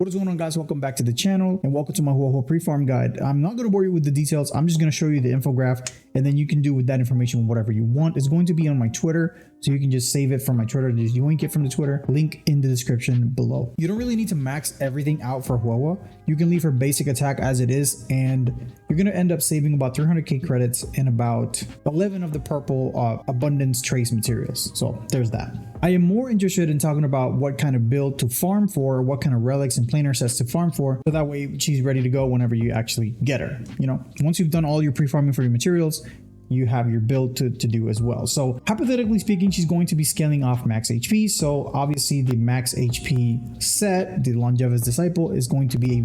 What is going on, guys? Welcome back to the channel and welcome to my HuoHuo pre-farm guide. I'm not going to bore you with the details. I'm just going to show you the infograph and then you can do with that information whatever you want. It's going to be on my Twitter, so you can just save it from my Twitter. Just yoink it from the Twitter. Link in the description below. You don't really need to max everything out for HuoHuo. You can leave her basic attack as it is and you're going to end up saving about 300k credits and about 11 of the purple abundance trace materials. So there's that. I am more interested in talking about what kind of build to farm for, what kind of relics and planar sets to farm for, so that way she's ready to go whenever you actually get her. You know, once you've done all your pre-farming for your materials, you have your build to do as well. So hypothetically speaking, she's going to be scaling off max HP. So obviously the max HP set, the Longevous Disciple, is going to be a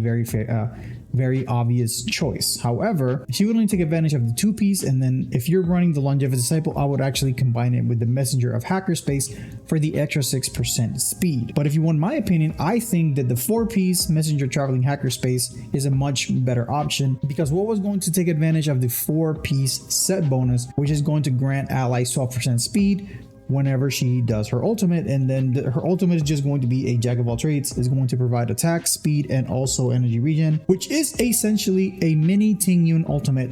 very obvious choice. However, she would only take advantage of the 2-piece, and then if you're running the Longevous Disciple, I would actually combine it with the Messenger of Hackerspace for the extra 6% speed. But if you want my opinion, I think that the 4-piece Messenger Traveling Hackerspace is a much better option, because what was going to take advantage of the 4-piece set bonus, which is going to grant allies 12% speed whenever she does her ultimate, and then her ultimate is just going to be a jack of all trades. Is going to provide attack, speed, and also energy regen, which is essentially a mini Ting Yun ultimate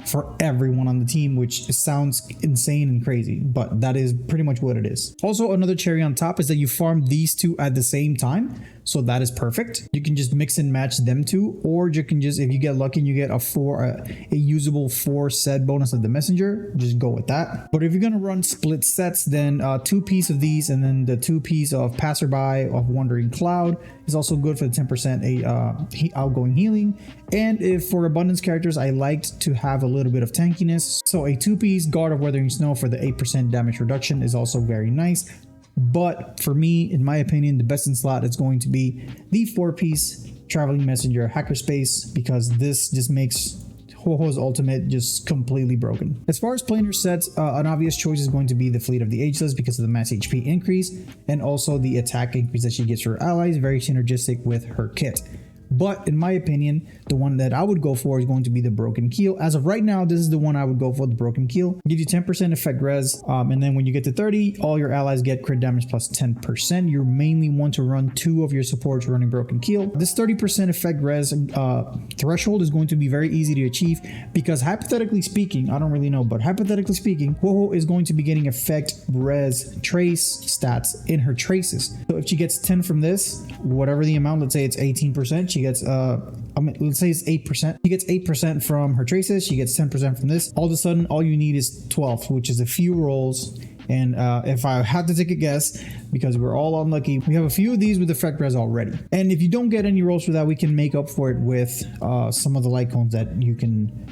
for everyone on the team, which sounds insane and crazy, but that is pretty much what it is. Also, another cherry on top is that you farm these two at the same time, so that is perfect. You can just mix and match them two, or you can just, if you get lucky and you get a usable 4 set bonus of the Messenger, just go with that. But if you're gonna run split sets, then 2-piece of these and then the 2-piece of Passerby of Wandering Cloud is also good for the 10% outgoing healing. And if for abundance characters, I liked to have a little bit of tankiness, so a 2-piece Guard of Weathering Snow for the 8% damage reduction is also very nice. But for me, in my opinion, the best in slot is going to be the 4-piece Traveling Messenger Hackerspace, because this just makes HuoHuo's ultimate just completely broken. As far as planar sets, an obvious choice is going to be the Fleet of the Ageless because of the max HP increase and also the attack increase that she gets for her allies, very synergistic with her kit. But in my opinion, the one that I would go for is going to be the Broken Keel. As of right now, this is the one I would go for, the Broken Keel. Gives you 10% effect res, and then when you get to 30, all your allies get crit damage plus 10%. You mainly want to run 2 of your supports running Broken Keel. This 30% effect res threshold is going to be very easy to achieve, because hypothetically speaking, I don't really know, but hypothetically speaking, HuoHuo is going to be getting effect res trace stats in her traces. So if she gets 10 from this, whatever the amount, let's say it's 18%, she gets let's say it's 8%. She gets 8% from her traces, she gets 10% from this. All of a sudden, all you need is 12, which is a few rolls. And if I had to take a guess, because we're all unlucky, we have a few of these with effect res already. And if you don't get any rolls for that, we can make up for it with some of the light cones that you can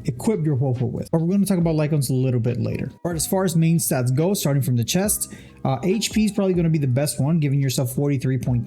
equip your HuoHuo with. But we're going to talk about light cones a little bit later. All right, as far as main stats go, starting from the chest, HP is probably going to be the best one, giving yourself 43.2%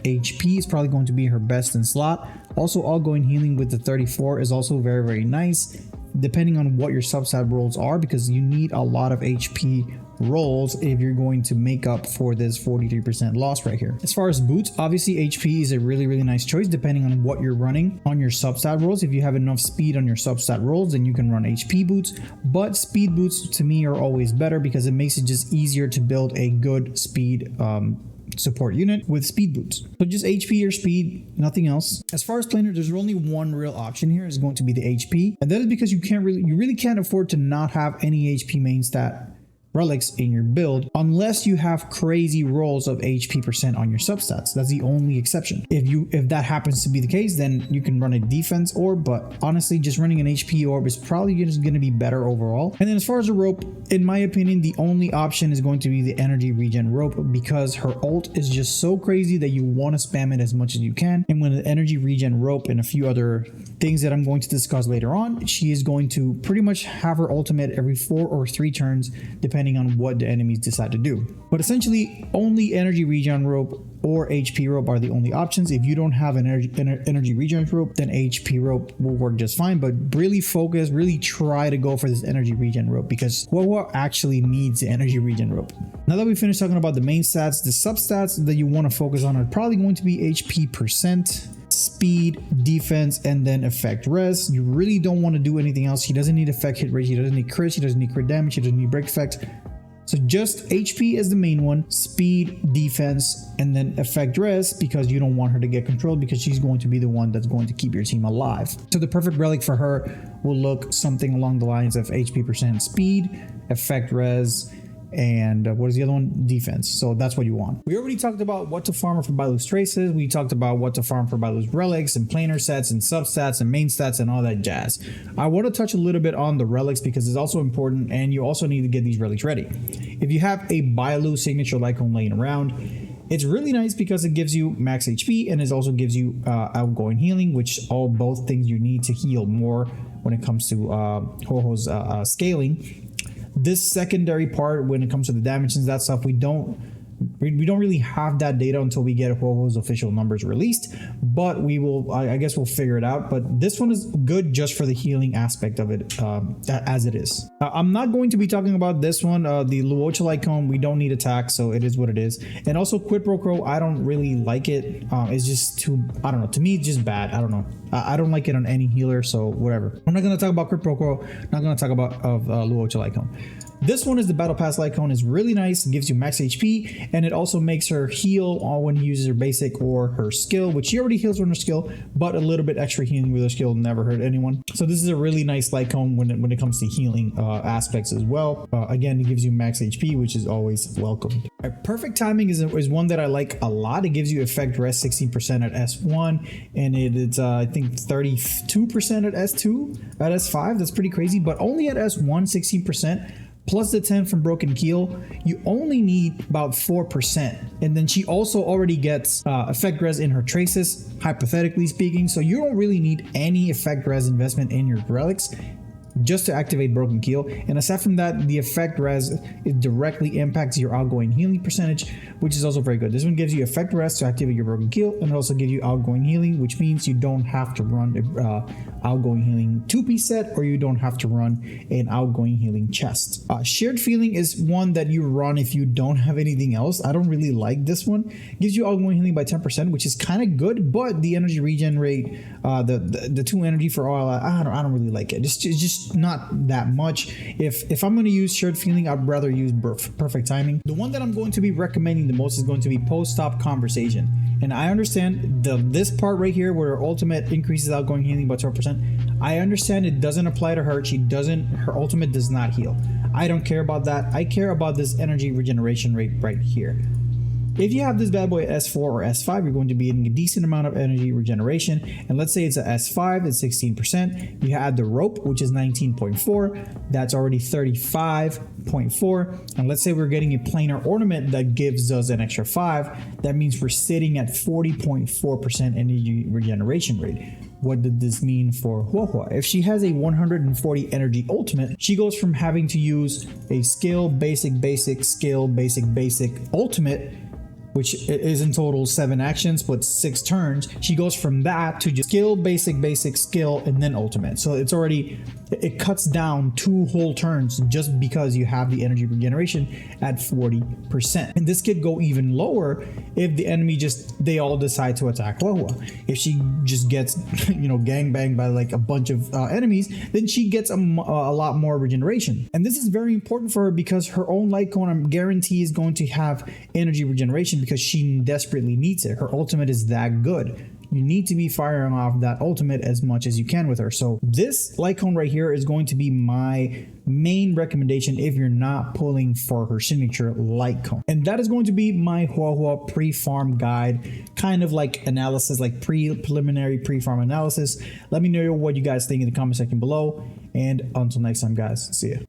HP is probably going to be her best in slot. Also, outgoing healing with the 34 is also very, very nice, depending on what your substat rolls are, because you need a lot of HP rolls if you're going to make up for this 43% loss right here. As far as boots, obviously HP is a really, really nice choice depending on what you're running on your substat rolls. If you have enough speed on your substat rolls, then you can run HP boots, but speed boots to me are always better because it makes it just easier to build a good speed support unit with speed boots. So just HP or speed, nothing else. As far as planar, there's only one real option here, is going to be the HP, and that is because you really can't afford to not have any HP main stat relics in your build unless you have crazy rolls of HP percent on your substats. That's the only exception. If that happens to be the case, then you can run a defense orb, but honestly, just running an HP orb is probably just going to be better overall. And then as far as the rope, in my opinion, the only option is going to be the energy regen rope, because her ult is just so crazy that you want to spam it as much as you can. And when the energy regen rope and a few other things that I'm going to discuss later on, she is going to pretty much have her ultimate every 4 or 3 turns, depending on what the enemies decide to do. But essentially, only energy regen rope or HP rope are the only options. If you don't have an energy regen rope, then HP rope will work just fine. But really focus, really try to go for this energy regen rope, because HuoHuo actually needs the energy regen rope. Now that we finished talking about the main stats, the substats that you want to focus on are probably going to be HP percent, speed, defense, and then effect res. You really don't want to do anything else. She doesn't need effect hit rate, she doesn't need crit, she doesn't need crit damage, she doesn't need break effect. So just HP is the main one, speed, defense, and then effect res, because you don't want her to get controlled, because she's going to be the one that's going to keep your team alive. So the perfect relic for her will look something along the lines of HP percent, speed, effect res, and what is the other one? Defense. So that's what you want. We already talked about what to farm for Bailu's traces. We talked about what to farm for Bailu's relics and planar sets and substats and main stats and all that jazz. I want to touch a little bit on the relics because it's also important, and you also need to get these relics ready. If you have a Bailu signature LIGHTCONE laying around, it's really nice because it gives you max HP, and it also gives you outgoing healing, which are both things you need to heal more when it comes to HuoHuo's scaling. This secondary part, when it comes to the damage and that stuff, we don't really have that data until we get HuoHuo's official numbers released, but we will, I guess we'll figure it out. But this one is good just for the healing aspect of it, as it is. I'm not going to be talking about this one, the Luocha LIGHTCONE. We don't need attack, so it is what it is. And also Quid Pro Quo, I don't really like it. It's just too, I don't know, to me it's just bad. I don't know. I don't like it on any healer, so whatever. I'm not going to talk about Quid Pro Quo, not going to talk about Luocha LIGHTCONE. This one is the Battle Pass LIGHTCONE. Is really nice. It gives you max HP, and it also makes her heal when he uses her basic or her skill, which she already heals on her skill, but a little bit extra healing with her skill never hurt anyone. So this is a really nice LIGHTCONE when it comes to healing aspects as well. Again, it gives you max HP, which is always welcomed. Perfect timing is one that I like a lot. It gives you effect rest 16% at S1, and it's I think 32% at S2, at S5. That's pretty crazy, but only at S1, 16%. Plus the 10 from Broken Keel, you only need about 4%. And then she also already gets effect res in her traces, hypothetically speaking. So you don't really need any effect res investment in your relics just to activate Broken Keel. And aside from that, the effect res, it directly impacts your outgoing healing percentage, which is also very good. This one gives you effect res to activate your Broken Keel, and it also gives you outgoing healing, which means you don't have to run outgoing healing 2-piece set, or you don't have to run an outgoing healing chest. Shared Feeling is one that you run if you don't have anything else. I don't really like this one. Gives you outgoing healing by 10%, which is kind of good, but the energy regen rate, the 2 energy for all, I don't really like it. It's just not that much. If I'm going to use Shared Feeling, I'd rather use Perfect Timing. The one that I'm going to be recommending the most is going to be Post-Stop Conversation. And I understand this part right here where her ultimate increases outgoing healing by 12%. I understand it doesn't apply to her. Her ultimate does not heal. I don't care about that. I care about this energy regeneration rate right here. If you have this bad boy at S4 or S5, you're going to be getting a decent amount of energy regeneration. And let's say it's a S5, it's 16%. You add the rope, which is 19.4. That's already 35.4. And let's say we're getting a planar ornament that gives us an extra 5. That means we're sitting at 40.4% energy regeneration rate. What did this mean for HuoHuo? If she has a 140 energy ultimate, she goes from having to use a skill, basic, skill, basic, ultimate, which is in total 7 actions, but 6 turns. She goes from that to just skill, basic, skill, and then ultimate. So it's already, it cuts down 2 whole turns just because you have the energy regeneration at 40%. And this could go even lower if the enemy they all decide to attack HuoHuo. If she just gets, gangbanged by like a bunch of enemies, then she gets a lot more regeneration. And this is very important for her because her own LIGHTCONE, I guarantee, is going to have energy regeneration because she desperately needs it. Her ultimate is that good. You need to be firing off that ultimate as much as you can with her. So this LIGHTCONE right here is going to be my main recommendation if you're not pulling for her signature LIGHTCONE. And that is going to be my HuoHuo pre-farm guide, kind of like analysis, like preliminary pre-farm analysis. Let me know what you guys think in the comment section below. And until next time, guys, see ya.